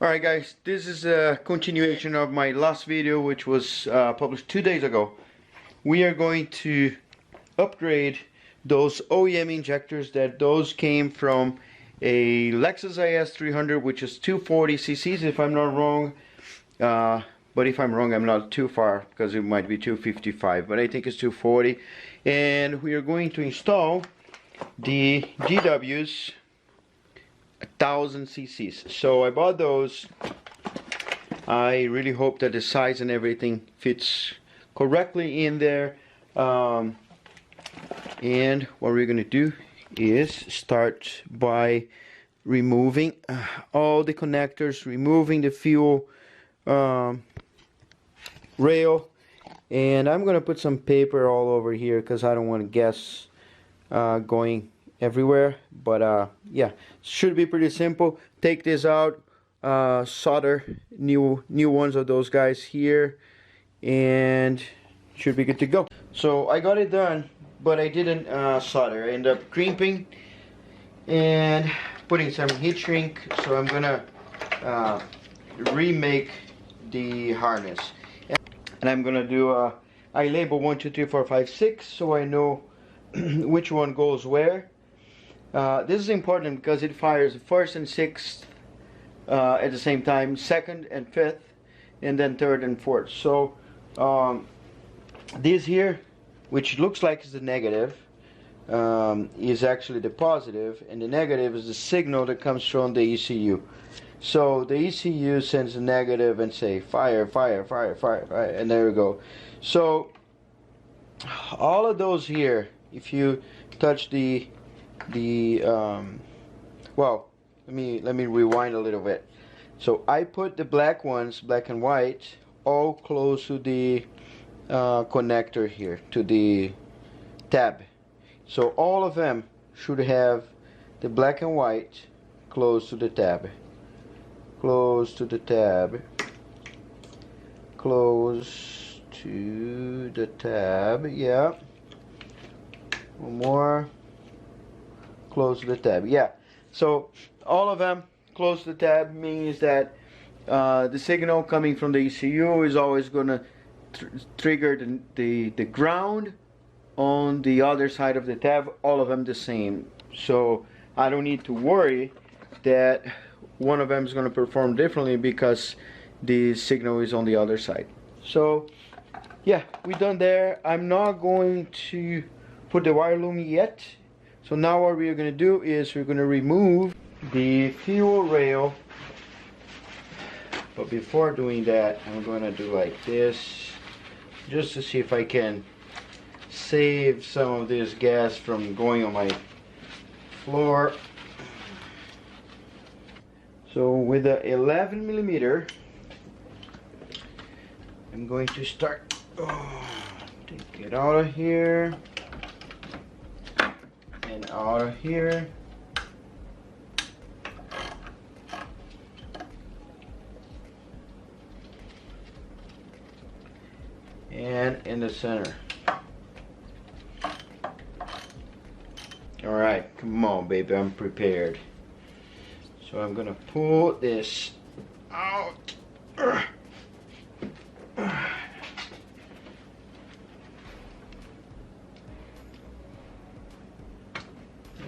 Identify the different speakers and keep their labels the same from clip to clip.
Speaker 1: Alright guys, this is a continuation of my last video, which was published 2 days ago. We are going to upgrade those OEM injectors. Those came from a Lexus IS 300, which is 240 cc's if I'm not wrong. But if I'm wrong, I'm not too far, because it might be 255, but I think it's 240. And we are going to install the GW's 1000 cc's. So I bought those. I really hope that the size and everything fits correctly in there. And what we're gonna do is start by removing all the connectors, removing the fuel rail, and I'm gonna put some paper all over here because I don't want gas going everywhere. But yeah, should be pretty simple. Take this out, solder new ones of those guys here, and should be good to go. So I got it done, but I didn't solder. I ended up crimping and putting some heat shrink. So I'm gonna remake the harness, and I'm gonna do I label 1, 2, 3, 4, 5, 6 so I know which one goes where. This is important because it fires 1st and 6th at the same time, 2nd and 5th, and then 3rd and 4th. So this here, which looks like is the negative, is actually the positive, and the negative is the signal that comes from the ECU. So the ECU sends a negative and say fire, fire, fire, fire, fire, and there we go. So all of those here, if you touch well, let me rewind a little bit. So I put the black ones, black and white, all close to the connector here, to the tab. So all of them should have the black and white close to the tab, close to the tab, close to the tab. Yeah, one more, close to the tab. Yeah, so all of them close to the tab means that the signal coming from the ECU is always going to trigger the ground on the other side of the tab, all of them the same. So I don't need to worry that one of them is going to perform differently because the signal is on the other side. So yeah, we're done there. I'm not going to put the wire loom yet. So now what we're going to do is we're going to remove the fuel rail. But before doing that, I'm going to do like this, just to see if I can save some of this gas from going on my floor. So with the 11 millimeter, I'm going to start. Take it out of here and out of here. And in the center. Alright, come on baby, I'm prepared. So I'm gonna pull this out. There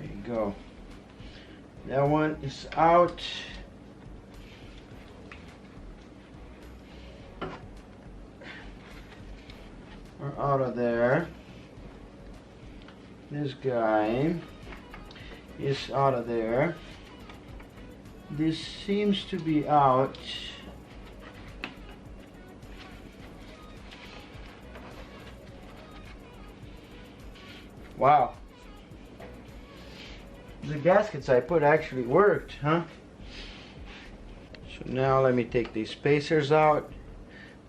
Speaker 1: you go. That one is out. We're out of there. This guy is out of there. This seems to be out. Wow. The gaskets I put actually worked, huh? So now let me take these spacers out.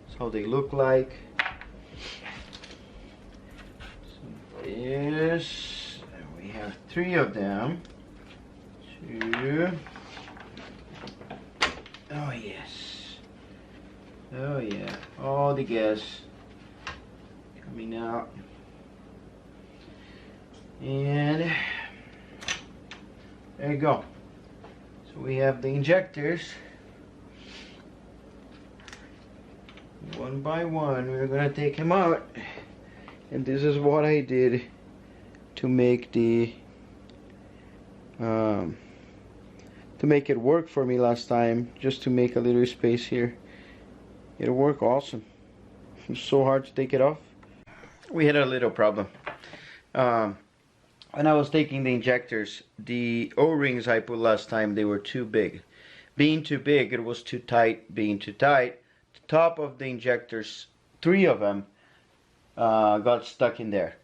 Speaker 1: That's how they look like. Yes, we have 3 of them. 2. Oh yes. Oh yeah. All the gas coming out. And there you go. So we have the injectors one by one we're gonna take him out, and this is what I did to make the to make it work for me last time, just to make a little space here. It'll work awesome. It's so hard to take it off. We had a little problem. When I was taking the injectors, the O-rings I put last time, they were too big. Being too big, it was too tight. Being too tight, the top of the injectors, 3 of them, got stuck in there.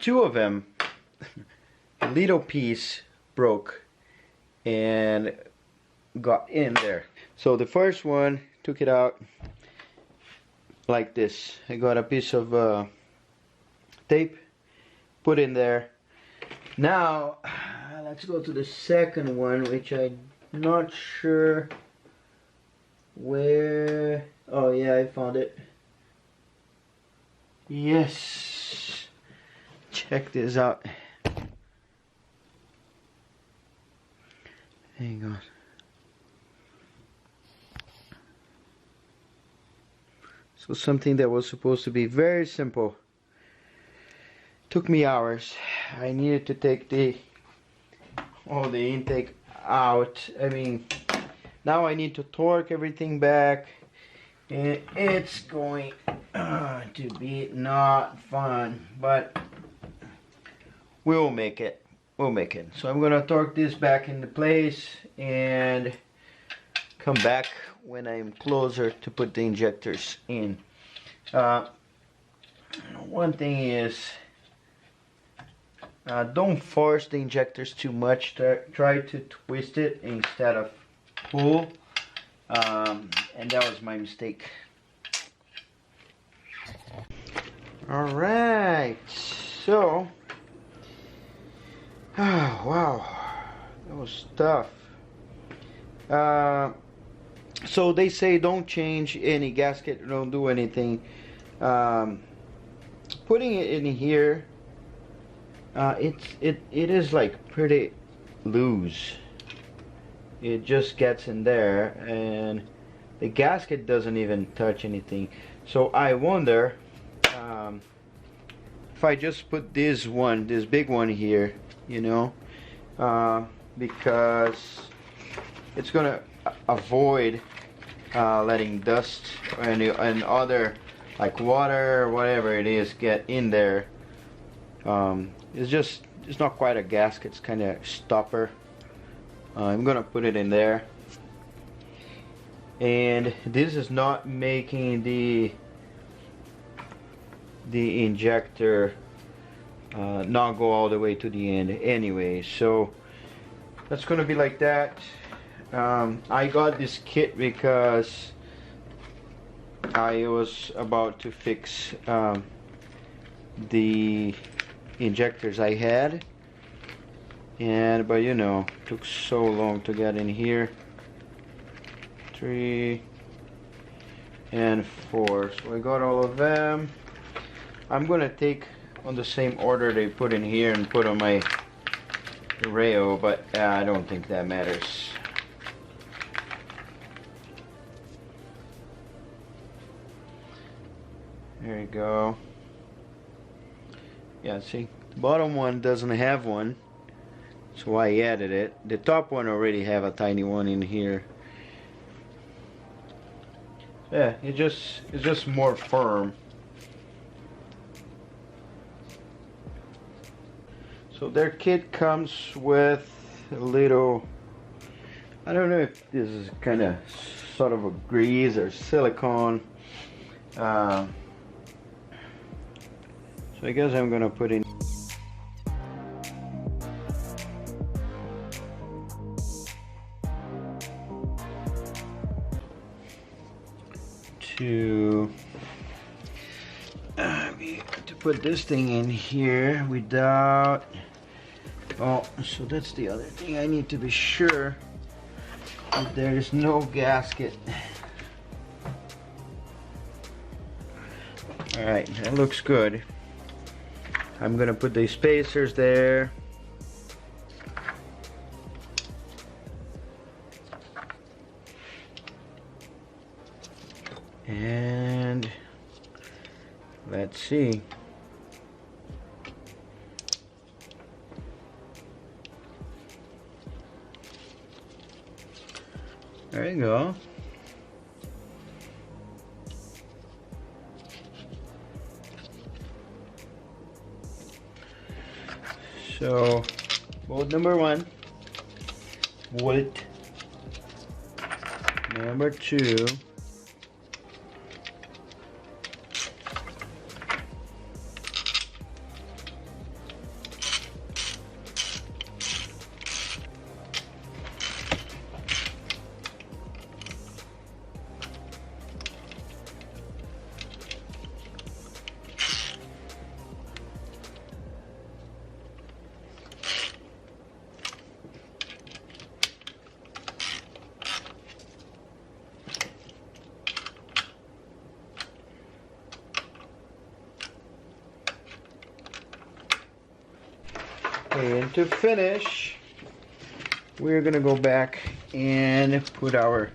Speaker 1: 2 of them, a little piece broke and got in there. So the first one, took it out like this. I got a piece of tape, put in there. Now let's go to the second one, which I'm not sure where. Oh yeah, I found it. Yes, check this out. Hang on. So something that was supposed to be very simple took me hours. I needed to take the intake out. I mean, now I need to torque everything back, and it's going to be not fun, but we'll make it. We'll make it. So I'm gonna torque this back into place and come back when I'm closer to put the injectors in. One thing is, don't force the injectors too much. Try to twist it instead of pull. And that was my mistake. Alright, so oh, wow, that was tough. So they say don't change any gasket, don't do anything. Putting it in here, it is like pretty loose. It just gets in there, and the gasket doesn't even touch anything. So I wonder if I just put this big one here, you know, because it's gonna avoid letting dust and other, like water or whatever it is, get in there. It's not quite a gasket, it's kind of stopper. I'm gonna put it in there, and this is not making the injector not go all the way to the end anyway, so that's gonna be like that. I got this kit because I was about to fix the injectors I had, but you know, took so long to get in here. 3 and 4, so I got all of them. I'm gonna take on the same order they put in here and put on my rail, but I don't think that matters. There you go. Yeah, see, the bottom one doesn't have one, so I added it. The top one already have a tiny one in here. Yeah, it's just more firm. So their kit comes with a little, I don't know if this is kind of sort of a grease or silicone. So I guess I'm gonna put in to put this thing in here without, oh, so that's the other thing. I need to be sure that there is no gasket. Alright, that looks good. I'm gonna put the spacers there. And and let's see. There you go. So, bolt number 1, bolt number 2, and to finish, we're gonna go back and put our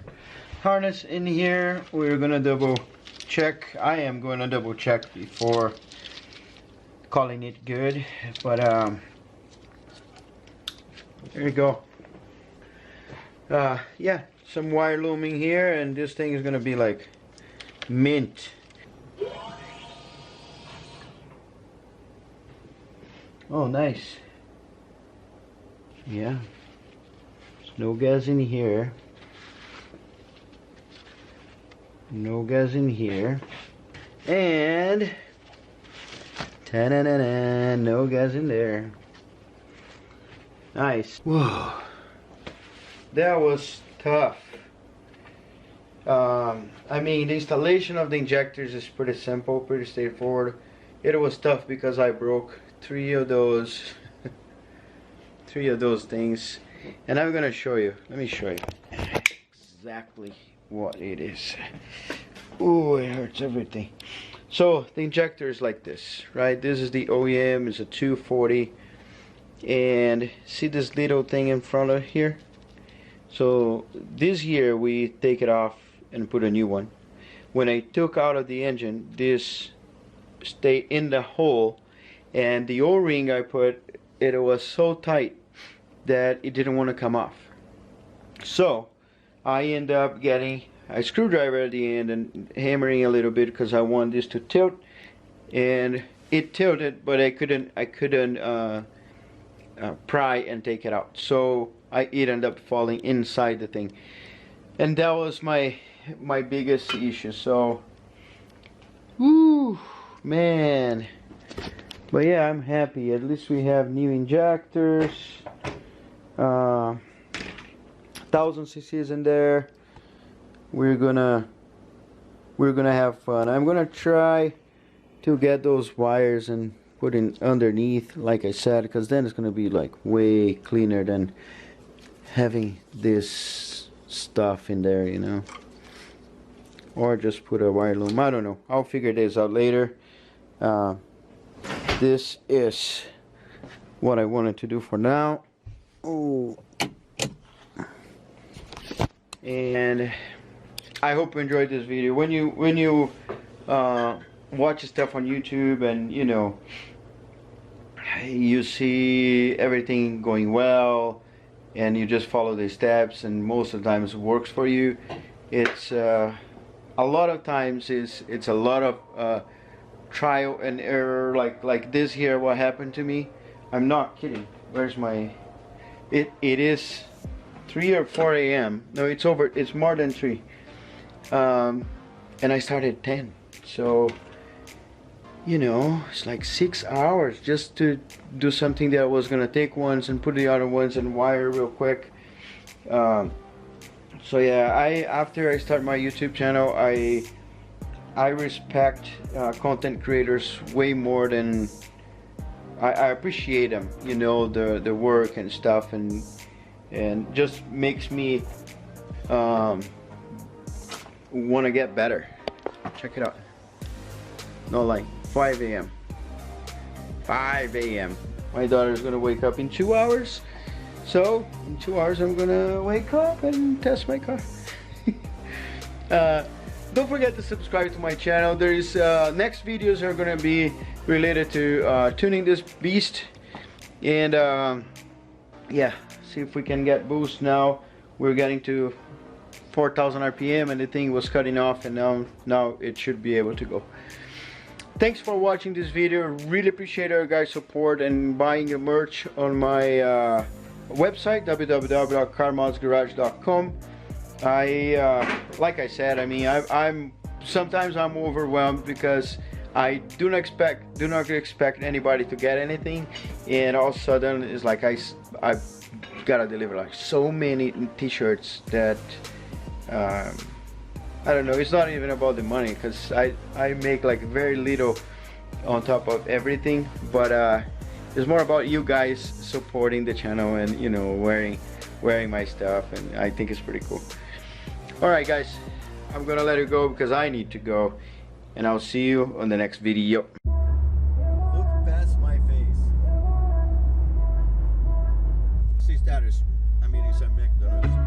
Speaker 1: harness in here. We're gonna double check. I am going to double check before calling it good, but there you go. Yeah, some wire looming here, and this thing is gonna be like mint. Oh, nice. Yeah, there's no gas in here, no gas in here, and ta-na-na-na, no gas in there. Nice. Whoa, that was tough. I mean, the installation of the injectors is pretty simple, pretty straightforward. It was tough because I broke three of those things, and I'm gonna show you. Let me show you exactly what it is. Oh, it hurts everything. So the injector is like this, right? This is the OEM. It's a 240, and see this little thing in front of here? So this year we take it off and put a new one. When I took out of the engine, this stayed in the hole, and the O-ring I put, it was so tight that it didn't want to come off. So I end up getting a screwdriver at the end and hammering a little bit because I want this to tilt, and it tilted, but I couldn't pry and take it out. So it ended up falling inside the thing, and that was my biggest issue. So, woo, man. But yeah, I'm happy. At least we have new injectors. 1000 cc's in there. We're gonna have fun. I'm gonna try to get those wires and put in underneath, like I said, because then it's gonna be like way cleaner than having this stuff in there, you know. Or just put a wire loom. I don't know. I'll figure this out later. This is what I wanted to do for now. Oh. And I hope you enjoyed this video. When you watch stuff on YouTube, and you know, you see everything going well, and you just follow the steps, and most of the times it works for you. It's a lot of times it's a lot of trial and error, like this here, what happened to me. I'm not kidding. Where's my it is 3 or 4 a.m. No, it's more than 3. And I started at 10. So, you know, it's like 6 hours just to do something that I was gonna take once and put the other ones and wire real quick. So yeah, after I start my YouTube channel, I respect content creators way more than I appreciate them. You know, the work and stuff, and just makes me want to get better. Check it out. No, like 5 a.m. 5 a.m. My daughter's gonna wake up in 2 hours. So in 2 hours I'm gonna wake up and test my car. don't forget to subscribe to my channel. There's next videos are gonna be related to tuning this beast, and yeah, see if we can get boost. Now we're getting to 4,000 RPM and the thing was cutting off, and now it should be able to go. Thanks for watching this video. Really appreciate our guys' support and buying your merch on my website, www.carmodsgarage.com. Like I said, I mean, I'm sometimes I'm overwhelmed because I do not expect anybody to get anything, and all of a sudden it's like I've gotta deliver like so many t-shirts that I don't know. It's not even about the money, because I make like very little on top of everything, but it's more about you guys supporting the channel and, you know, wearing my stuff, and I think it's pretty cool. Alright guys, I'm gonna let it go because I need to go, and I'll see you on the next video. Look past my face. See status. I mean, it's a McDonald's.